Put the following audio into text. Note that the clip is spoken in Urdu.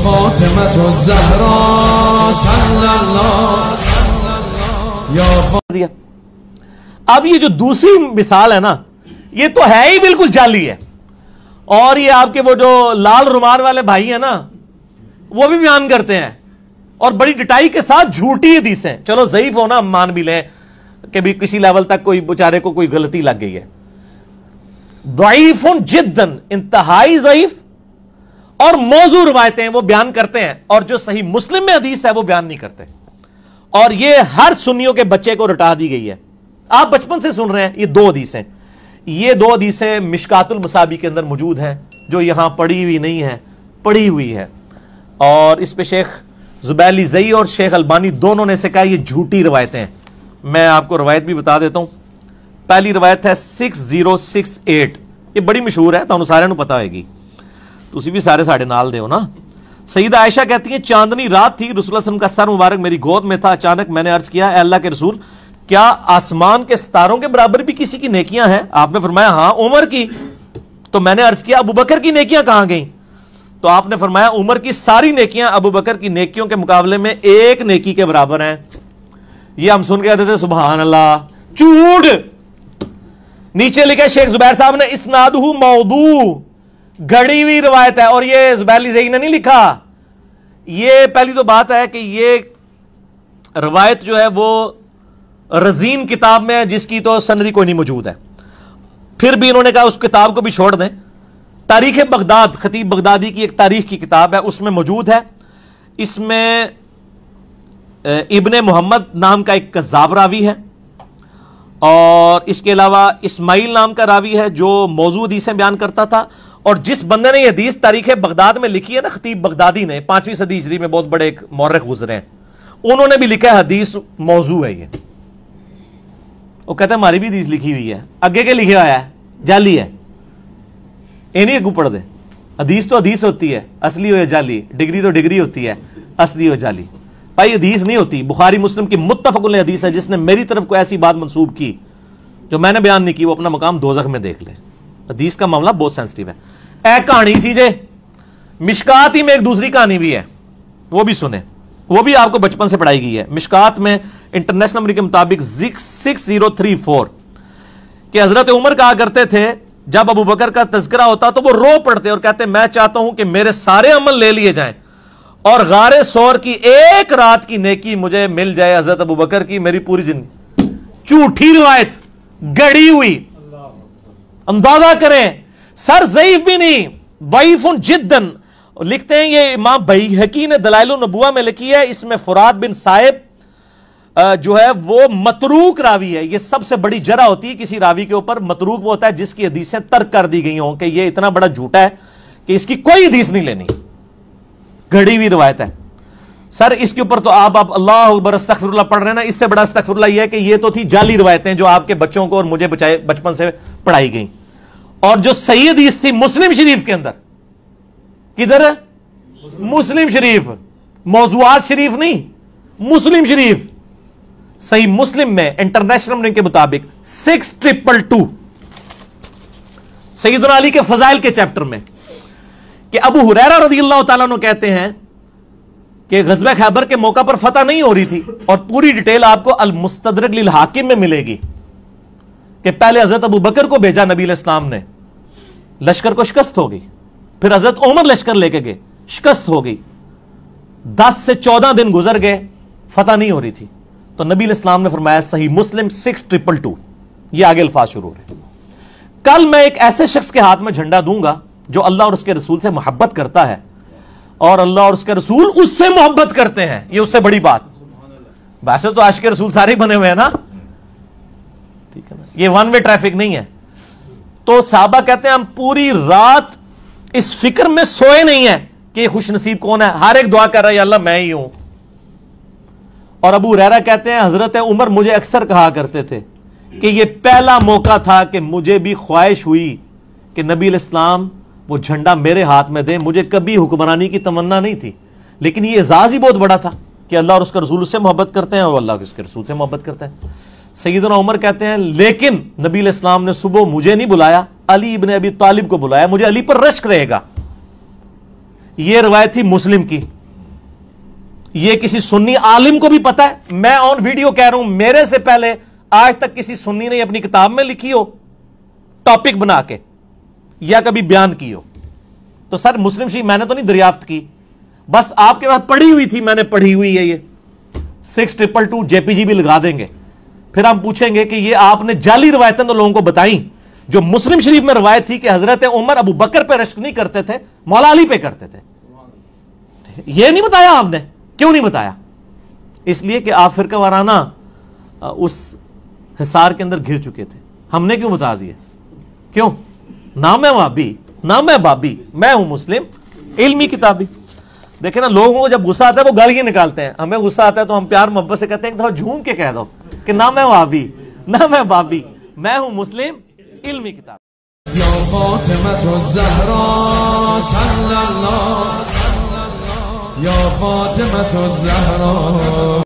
فاطمة الزهراء صلی اللہ یا اب یہ جو دوسری مثال ہے نا، یہ تو ہے ہی بالکل جعلی ہے. اور یہ آپ کے وہ جو لال رومال والے بھائی ہیں نا، وہ بھی بیان کرتے ہیں اور بڑی ڈٹائی کے ساتھ جھوٹی حدیثیں. چلو ضعیف ہونا ہم مان بھی لیں کہ بھی کسی لیول تک کوئی بیچارے کو کوئی غلطی لگ گئی ہے. ضعیف جداً، انتہائی ضعیف اور موضوع روایتیں وہ بیان کرتے ہیں، اور جو صحیح مسلم میں حدیث ہے وہ بیان نہیں کرتے. اور یہ ہر سنیوں کے بچے کو رٹا دی گئی ہے. آپ بچپن سے سن رہے ہیں. یہ دو حدیثیں، یہ دو حدیثیں مشکات المصابیح کے اندر موجود ہیں، جو یہاں پڑھی ہوئی نہیں ہے، پڑھی ہوئی ہے. اور اس پہ شیخ زبیلی زئی اور شیخ البانی دونوں نے سے کہا یہ جھوٹی روایتیں ہیں. میں آپ کو روایت بھی بتا دیتا ہوں. پہلی روایت ہے 6068. یہ بڑی مشہور ہے، تو سارے نو پتا ہوئے گی، تسی بھی سارے ساڑھے نال دے ہو نا. سیدہ عائشہ کہتی ہیں چاندنی رات تھی، رسول اللہ علیہ وسلم کا سر مبارک میری گود میں تھا. اچانک میں نے عرض کیا اے اللہ کے رسول، کیا آسمان کے ستاروں کے برابر بھی کسی کی نیکیاں ہیں؟ آپ نے فرمایا ہاں عمر کی. تو میں نے عرض کیا ابو بکر کی نیکیاں کہاں گئیں؟ تو آپ نے فرمایا عمر کی ساری نیکیاں ابو بکر کی نیکیوں کے مقابلے میں ایک نیکی کے برابر ہیں. یہ ہم سن کے کہتے تھے سبحان اللہ، جھوٹ. نیچے لکھا شیخ زبیر صاحب نے اسنادہ موضوع، گھڑی ہوئی روایت ہے. اور یہ زبیلی زئی نے نہیں لکھا. یہ پہلی تو بات ہے کہ یہ روایت جو ہے وہ رزین کتاب میں ہے، جس کی تو سندی کوئی نہیں موجود ہے. پھر بھی انہوں نے کہا اس کتاب کو بھی چھوڑ دیں. تاریخ بغداد، خطیب بغدادی کی ایک تاریخ کی کتاب ہے، اس میں موجود ہے. اس میں ابن محمد نام کا ایک کذاب راوی ہے، اور اس کے علاوہ اسماعیل نام کا راوی ہے جو موضوع حدیثیں بیان کرتا تھا. اور جس بندے نے یہ حدیث تاریخ بغداد میں لکھی ہے نا، خطیب بغدادی نے، 5ویں صدی ہجری میں بہت بڑے ایک مورخ گزرے ہیں، انہوں نے بھی لکھا ہے حدیث موضوع ہے. یہ وہ کہتے ہیں ہماری بھی حدیث لکھی ہوئی ہے. آگے کے لکھا ہوا ہے جعلی ہے. یہ نہیں اگو پڑھ دے. حدیث تو حدیث ہوتی ہے، اصلی ہو یا جعلی. ڈگری تو ڈگری ہوتی ہے، اصلی ہو جعلی. بھائی حدیث نہیں ہوتی. بخاری مسلم کی متفق علیہ حدیث ہے. جس نے میری طرف کوئی ایسی بات منسوب کی جو میں نے بیان نہیں کی، وہ اپنا مقام دوزخ میں دیکھ لے. حدیث کا معاملہ بہت سینسٹیو ہے. اے کہانی سی جے، مشکات ہی میں ایک دوسری کہانی بھی ہے، وہ بھی سنیں. وہ بھی آپ کو بچپن سے پڑھائی گئی ہے. مشکات میں انٹرنیشنل نمبر کے مطابق 6034 کہ حضرت عمر کہا کرتے تھے جب ابو بکر کا تذکرہ ہوتا تو وہ رو پڑتے اور کہتے میں چاہتا ہوں کہ میرے سارے عمل لے لیے جائیں اور غار ثور کی ایک رات کی نیکی مجھے مل جائے حضرت ابو بکر کی میری پوری زندگی. جھوٹی روایت، گڑی ہوئی. اندازہ کریں، سر ضعیف بھی نہیں، ضعیف جداً. لکھتے ہیں یہ امام بیہقی نے دلائل النبوہ میں لکھی ہے. اس میں فرات بن صائب جو ہے وہ متروک راوی ہے. یہ سب سے بڑی جرح ہوتی ہے کسی راوی کے اوپر. متروک وہ ہوتا ہے جس کی حدیثیں ترک کر دی گئی ہوں کہ یہ اتنا بڑا جھوٹا ہے کہ اس کی کوئی حدیث نہیں لینی. گھڑی ہوئی روایت ہے. سر اس کے اوپر تو آپ اللہ اکبر استغفر اللہ پڑھ رہے ہیں نا، اس سے بڑا استغفر اللہ یہ ہے کہ یہ تو تھی جعلی روایتیں جو آپ کے بچوں کو اور مجھے بچپن سے پڑھائی گئیں. اور جو صحیح حدیث تھی مسلم شریف کے اندر، کدھر ہے؟ مسلم شریف، موضوعات شریف نہیں، مسلم شریف. صحیح مسلم میں انٹرنیشنل نمبر کے مطابق 6222 سیدنا علی کے فضائل کے چیپٹر میں کہ ابو ہریرہ رضی اللہ تعالیٰ عنہ کہتے ہیں کہ غزوہ خیبر کے موقع پر فتح نہیں ہو رہی تھی، اور پوری ڈیٹیل آپ کو المستدرک للحاکم میں ملے گی کہ پہلے حضرت ابو بکر کو بھیجا نبی علیہ السلام نے، لشکر کو شکست ہو گئی. پھر حضرت عمر لشکر لے کے گئے، شکست ہو گئی. 10 سے 14 دن گزر گئے، فتح نہیں ہو رہی تھی. تو نبی علیہ السلام نے فرمایا صحیح مسلم 6222. یہ آگے الفاظ شروع ہو رہے ہیں. کل میں ایک ایسے شخص کے ہاتھ میں جھنڈا دوں گا جو اللہ اور اس کے رسول سے محبت کرتا ہے اور اللہ اور اس کے رسول اس سے محبت کرتے ہیں. یہ اس سے بڑی بات. ویسے تو عاشق رسول سارے ہی بنے ہوئے ہیں نا، ٹھیک ہے نا، یہ ون وے ٹریفک نہیں ہے. تو صحابہ کہتے ہیں ہم پوری رات اس فکر میں سوئے نہیں ہیں کہ یہ خوش نصیب کون ہے. ہر ایک دعا کر رہا ہے یا اللہ میں ہی ہوں. اور ابو ہریرہ کہتے ہیں حضرت عمر مجھے اکثر کہا کرتے تھے کہ یہ پہلا موقع تھا کہ مجھے بھی خواہش ہوئی کہ نبی علیہ السلام وہ جھنڈا میرے ہاتھ میں دیں. مجھے کبھی حکمرانی کی تمنا نہیں تھی، لیکن یہ اعزاز ہی بہت بڑا تھا کہ اللہ اور اس کا رسول اس سے محبت کرتے ہیں اور اللہ اس کے رسول سے محبت کرتے ہیں. سیدنا عمر کہتے ہیں لیکن نبی علیہ السلام نے صبح مجھے نہیں بلایا، علی ابن ابی طالب کو بلایا. مجھے علی پر رشک رہے گا. یہ روایت تھی مسلم کی. یہ کسی سنی عالم کو بھی پتا ہے. میں آن ویڈیو کہہ رہا ہوں, میرے سے پہلے آج تک کسی سنی نے اپنی کتاب میں لکھی ہو ٹاپک بنا کے یا کبھی بیان کی ہو. تو سر مسلم شریف میں نے تو نہیں دریافت کی, بس آپ کے پاس پڑھی ہوئی تھی, میں نے پڑھی ہوئی ہے. یہ 6222 JPG بھی لگا دیں گے. پھر ہم پوچھیں گے کہ یہ آپ نے جعلی روایتیں تو لوگوں کو بتائیں. جو مسلم شریف میں روایت تھی کہ حضرت عمر ابو بکر پہ رشک نہیں کرتے تھے, مولا علی پہ کرتے تھے, یہ نہیں بتایا آپ نے. کیوں نہیں بتایا؟ اس لیے کہ آپ فرقہ وارانہ اس حصار کے اندر گھر چکے تھے. ہم نے کیوں بتا دیے؟ کیوں؟ نہ میں وہابی, نہ میں بابی, میں ہوں مسلم علمی کتابی. دیکھیں نا, لوگوں کو جب غصہ آتا ہے وہ گالیاں نکالتے ہیں. ہمیں غصہ آتا ہے تو ہم پیار محبت سے کہتے ہیں ایک دفعہ جھوم کے کہہ دو کہ نہ میں وہابی, نہ میں بابی, میں ہوں مسلم علمی کتاب. یا فاطمة الزهراء صلی اللہ, یا فاطمة الزهراء.